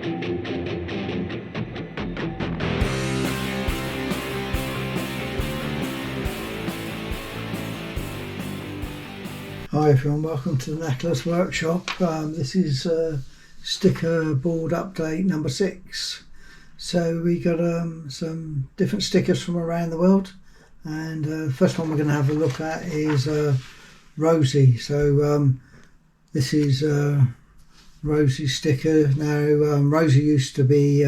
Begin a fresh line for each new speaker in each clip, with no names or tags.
Hi everyone, welcome to the Knacklers workshop. This is sticker board update number 6. So we got some different stickers from around the world, and the first one we're going to have a look at is Rosie. So this is Rosie's sticker. Now Rosie used to be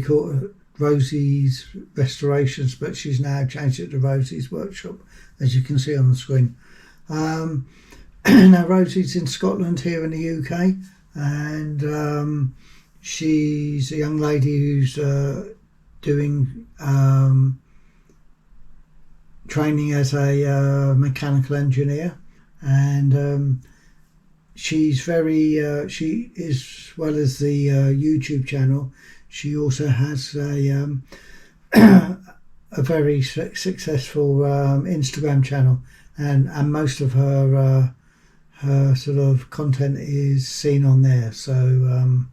called Rosie's Restorations, but she's now changed it to Rosie's Workshop, as you can see on the screen. Now Rosie's in Scotland here in the UK, and she's a young lady who's doing training as a mechanical engineer, and she's very she is, well as the YouTube channel, she also has a very successful Instagram channel. And most of her sort of content is seen on there. So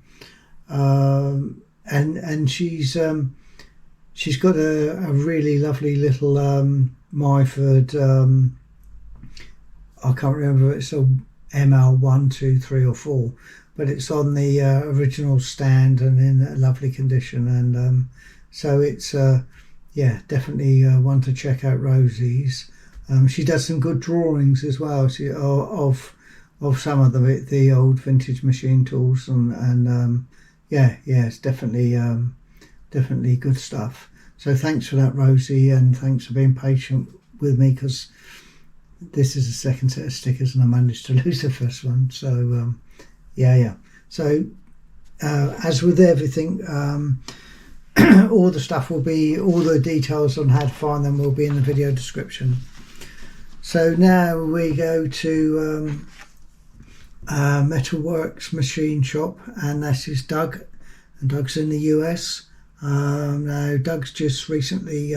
and she's got a really lovely little 𝗏𝗡𝗏. I can't remember if it's a ML 1, 2, 3 or 4, but it's on the original stand and in a lovely condition. And so it's yeah, definitely one to check out, Rosie's. She does some good drawings as well, of some of the old vintage machine tools, and yeah, it's definitely good stuff. So thanks for that, Rosie, and thanks for being patient with me, because this is the second set of stickers and I managed to lose the first one. So yeah. So as with everything, all the stuff will be, all the details on how to find them will be in the video description. So now we go to Metalworks Machine Shop, and this is Doug, and Doug's in the US. Now Doug's just recently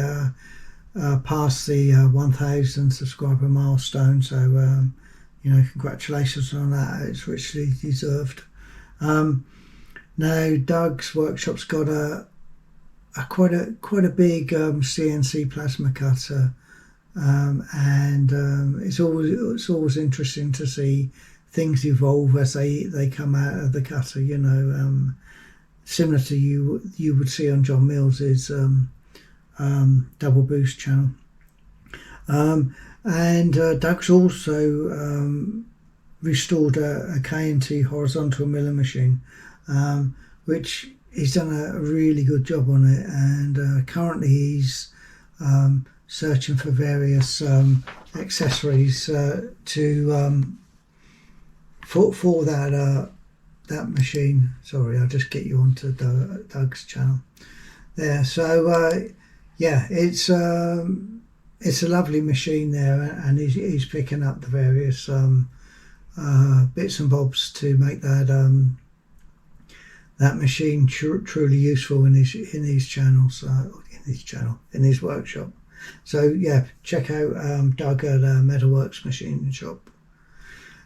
passed the 1,000 subscriber milestone, so you know, congratulations on that. It's richly deserved. Now Doug's workshop's got quite a big CNC plasma cutter. And it's always interesting to see things evolve as they come out of the cutter, you know, similar to you would see on John Mills's double boost channel. And Doug's also restored a K&T horizontal milling machine, which he's done a really good job on it, and currently he's searching for various accessories for that machine. Sorry, I'll just get you onto Doug's channel there. So yeah, it's a lovely machine there, and he's picking up the various bits and bobs to make that machine truly useful in his channels, in his workshop. So yeah, check out Doug at Metalworks Machine Shop.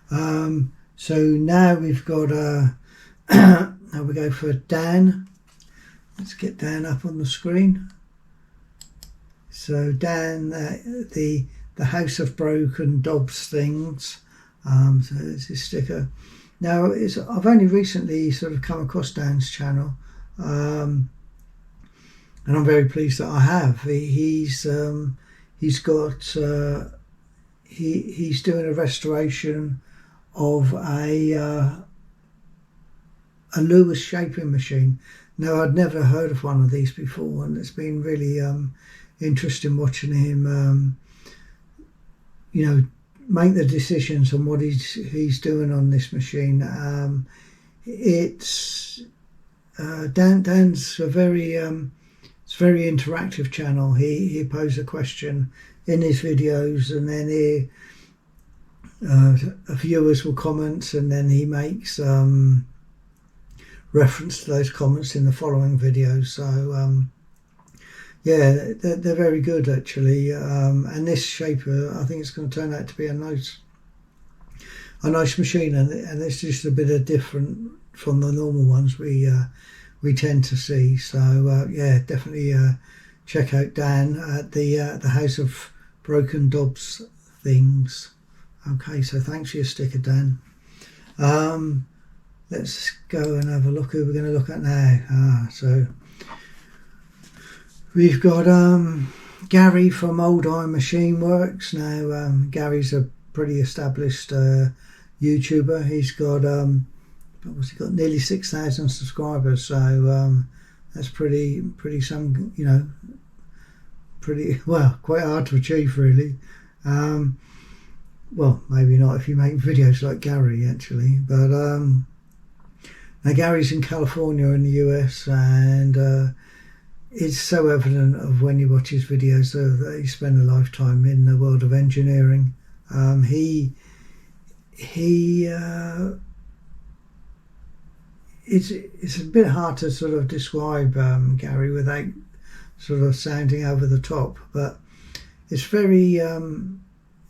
So now we've got now we go for Dan. Let's get Dan up on the screen. So Dan, the House of Broken Dobbs Things. So it's his sticker. Now I've only recently sort of come across Dan's channel. And I'm very pleased that I have. He's doing a restoration of a Lewis shaping machine. Now, I'd never heard of one of these before, and it's been really interesting watching him you know, make the decisions on what he's doing on this machine. It's Dan's a very it's a very interactive channel. He poses a question in his videos, and then viewers will comment, and then he makes reference to those comments in the following videos. So yeah, they're very good actually, and this shaper, I think it's going to turn out to be a nice machine, and it's just a bit of different from the normal ones we tend to see. So yeah, definitely check out Dan at the House of Broken Dobbs Things. Okay, so thanks for your sticker, Dan. Let's go and have a look who we're going to look at now. So we've got Gary from Old Iron Machine Works. Now Gary's a pretty established YouTuber. He's got what's he got, nearly 6,000 subscribers, so that's pretty some, you know, pretty, well, quite hard to achieve really. Well, maybe not if you make videos like Gary actually, but now Gary's in California in the US, and it's so evident of when you watch his videos that he spent a lifetime in the world of engineering. It's a bit hard to sort of describe Gary without sort of sounding over the top, but it's very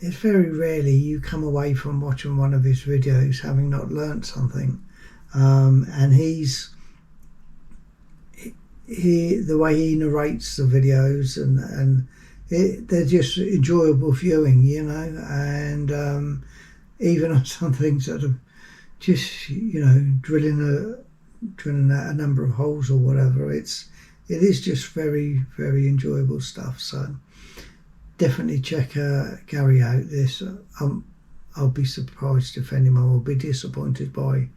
rarely you come away from watching one of his videos having not learnt something. And the way he narrates the videos, and they're just enjoyable viewing, you know, and even on some things that are just, you know, drilling a number of holes or whatever, it is just very, very enjoyable stuff. So definitely check Gary out. I'll be surprised if anyone will be disappointed by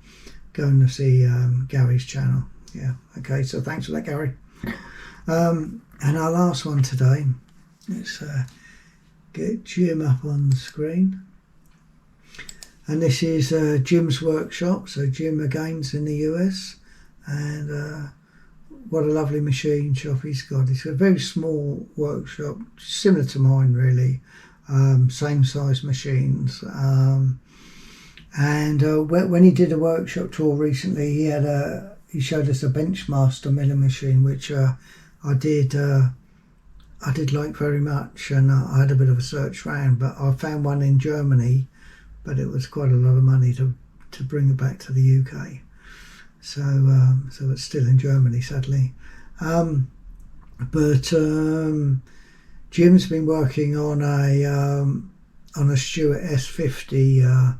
going to see Gary's channel. Yeah, okay, so thanks for that, Gary. And our last one today, let's get Jim up on the screen. And this is Jim's workshop. So Jim again's in the US, and what a lovely machine shop he's got. It's a very small workshop, similar to mine really, same size machines. And when he did a workshop tour recently, he showed us a Benchmaster milling machine, which I did like very much, and I had a bit of a search around, but I found one in Germany, but it was quite a lot of money to bring it back to the UK. So it's still in Germany, sadly. But Jim's been working on a Stewart S50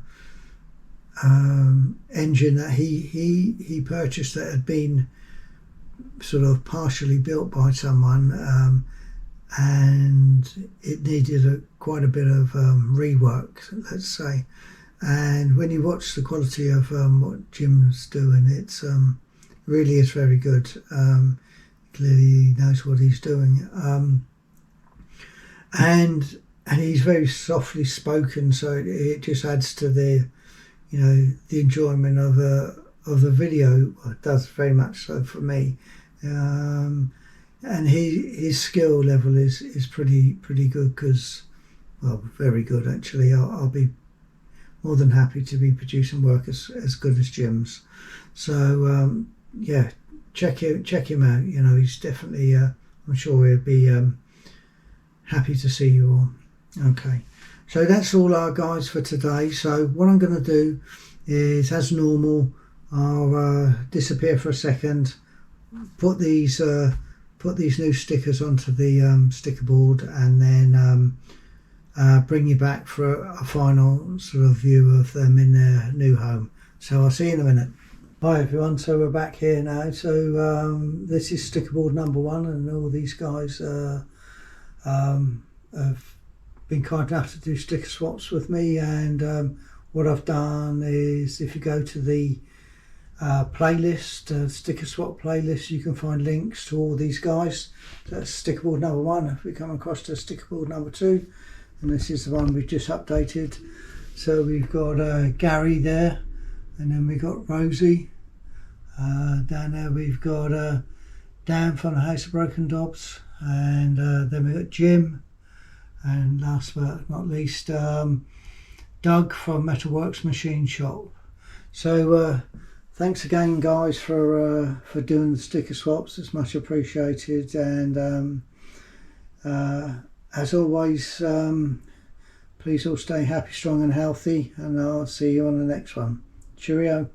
engine that he purchased, that had been sort of partially built by someone, and it needed quite a bit of rework, let's say. And when you watch the quality of what Jim's doing, it's really is very good. Clearly he knows what he's doing, and he's very softly spoken, so it just adds to the, you know, the enjoyment of the video. Well, it does very much so for me. And his skill level is pretty good, because, well, very good actually. I'll be more than happy to be producing work as good as Jim's. So yeah, check him out. You know, he's definitely I'm sure he'll be happy to see you all. Okay, so that's all our guides for today. So what I'm going to do is, as normal, I'll disappear for a second, put these new stickers onto the sticker board, and then bring you back for a final sort of view of them in their new home. So I'll see you in a minute. Hi everyone, so we're back here now. So this is sticker board number 1, and all these guys have been kind enough to do sticker swaps with me. And what I've done is, if you go to the playlist, sticker swap playlist, you can find links to all these guys. That's sticker board number 1. If we come across to sticker board number 2, and this is the one we've just updated. So we've got Gary there, and then we've got Rosie. Down there we've got Dan from the House of Broken Dobbs, and then we've got Jim, and last but not least Doug from Metalworks Machine Shop. So thanks again guys for doing the sticker swaps. It's much appreciated, and as always, please all stay happy, strong and healthy, and I'll see you on the next one. Cheerio.